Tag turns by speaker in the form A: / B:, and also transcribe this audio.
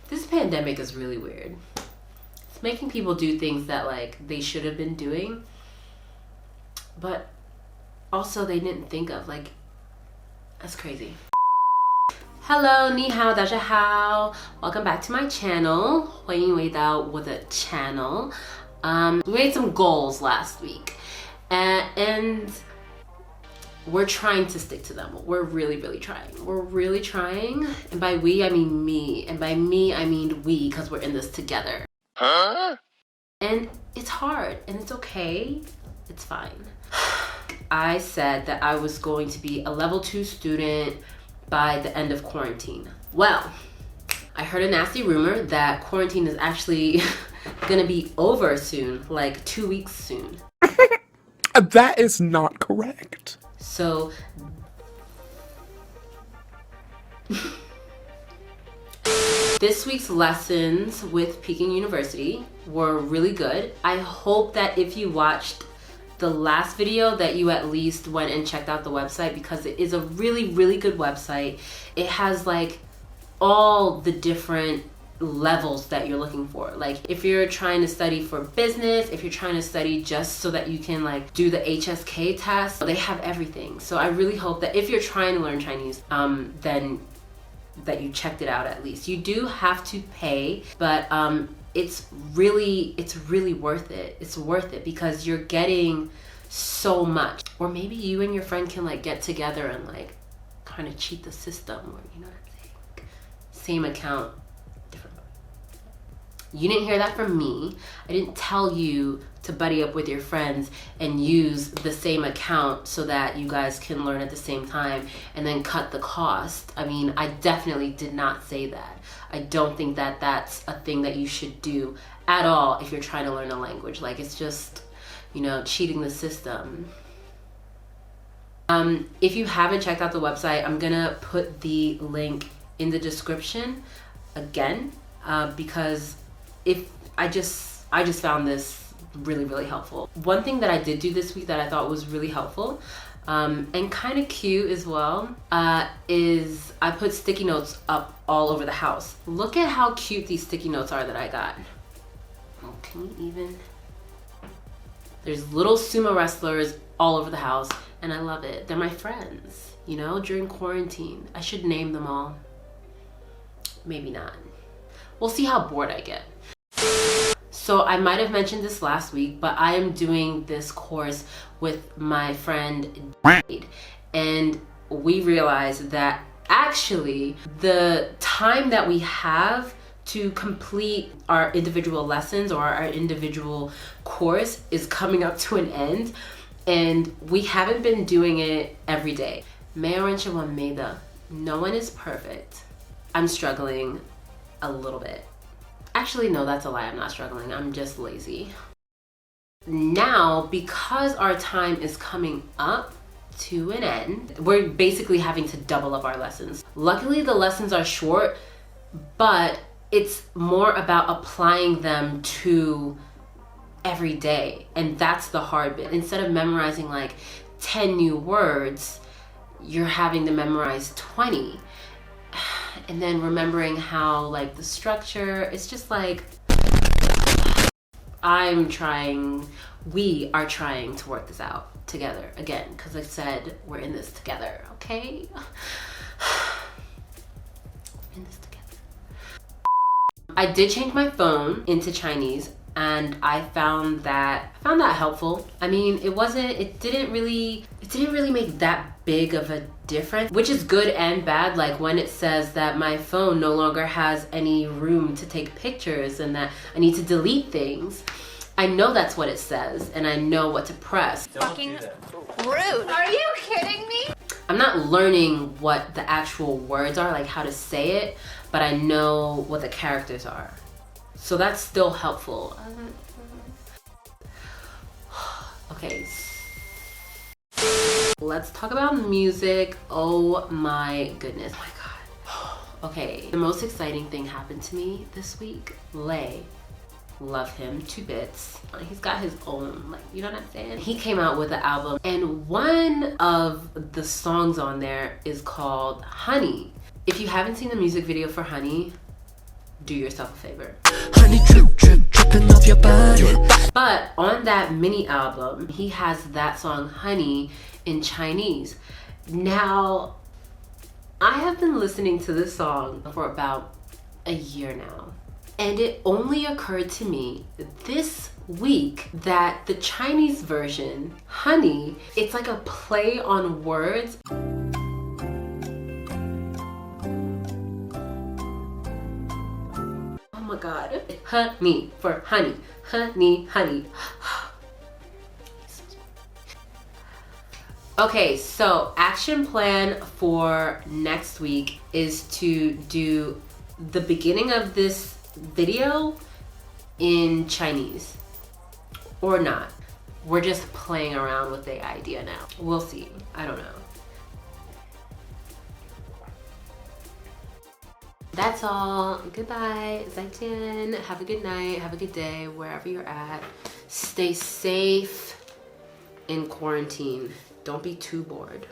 A: This pandemic is really weird. It's making people do things that like they should have been doing, but also they didn't think of. Like, that's crazy. Hello, 你好，大家好. Welcome back to my channel. 欢迎回到我的 channel. We made some goals last week, and we're trying to stick to them. We're really trying. We're really trying. And by we, I mean me. And by me, I mean we, because we're in this together. Huh? And it's hard, and it's okay. It's fine. I said that I was going to be a level 2 student by the end of quarantine. Well, I heard a nasty rumor that quarantine is actually gonna be over soon, like 2 weeks soon.
B: That is not correct.
A: So this week's lessons with Peking University were really good. I hope that if you watched the last video that you at least went and checked out the website, because it is a really good website. It has like all the different levels that you're looking for. Like if you're trying to study for business, if you're trying to study just so that you can like do the HSK test, they have everything. So I really hope that if you're trying to learn Chinese, then that you checked it out at least. You do have to pay, but it's really worth it. It's worth it because you're getting so much. Or maybe you and your friend can like get together and like kind of cheat the system, or you know what I'm saying? Same account, different. You didn't hear that from me. I didn't tell you to buddy up with your friends and use the same account so that you guys can learn at the same time and then cut the cost. I mean, I definitely did not say that. I don't think that that's a thing that you should do at all if you're trying to learn a language. Like, it's just, you know, cheating the system. If you haven't checked out the website, I'm gonna put the link in the description again, because if I just found this really helpful. One thing that I did do this week that I thought was really helpful, and kind of cute as well, is I put sticky notes up all over the house. Look at how cute these sticky notes are that I got. Oh, can you even? There's little sumo wrestlers all over the house, and I love it. They're my friends, you know, during quarantine. I should name them all. Maybe not. We'll see how bored I get. So I might have mentioned this last week, but I am doing this course with my friend, and we realized that actually the time that we have to complete our individual lessons or our individual course is coming up to an end, and we haven't been doing it every day. No one is perfect. I'm struggling a little bit. Actually, no, that's a lie. I'm not struggling. I'm just lazy. Now, because our time is coming up to an end, we're basically having to double up our lessons. Luckily, the lessons are short, but it's more about applying them to every day. And that's the hard bit. Instead of memorizing like 10 new words, you're having to memorize 20. And then remembering how like the structure, it's just like, we are trying to work this out together again, because I said we're in this together, okay? In this together. I did change my phone into Chinese, and I found that helpful. I mean, it didn't really make that big of a difference, which is good and bad. Like when it says that my phone no longer has any room to take pictures and that I need to delete things, I know that's what it says and I know what to press.
C: Fucking rude. Are you kidding me?
A: I'm not learning what the actual words are, like how to say it, but I know what the characters are. So that's still helpful. Okay. Let's talk about music. Oh my goodness. Oh my god. Okay. The most exciting thing happened to me this week. Lay. Love him to bits. He's got his own, like, you know what I'm saying? He came out with an album, and one of the songs on there is called Honey. If you haven't seen the music video for Honey, do yourself a favor.
D: Honey drip drip dripping off your body.
A: But on that mini album, he has that song Honey in Chinese. Now, I have been listening to this song for about a year now, and it only occurred to me this week that the Chinese version, Honey, it's like a play on words. Oh my god. Honey for honey. Honey, honey. Okay, so action plan for next week is to do the beginning of this video in Chinese. Or not. We're just playing around with the idea now. We'll see. I don't know. That's all. Goodbye. 再见. Have a good night. Have a good day wherever you're at. Stay safe in quarantine. Don't be too bored.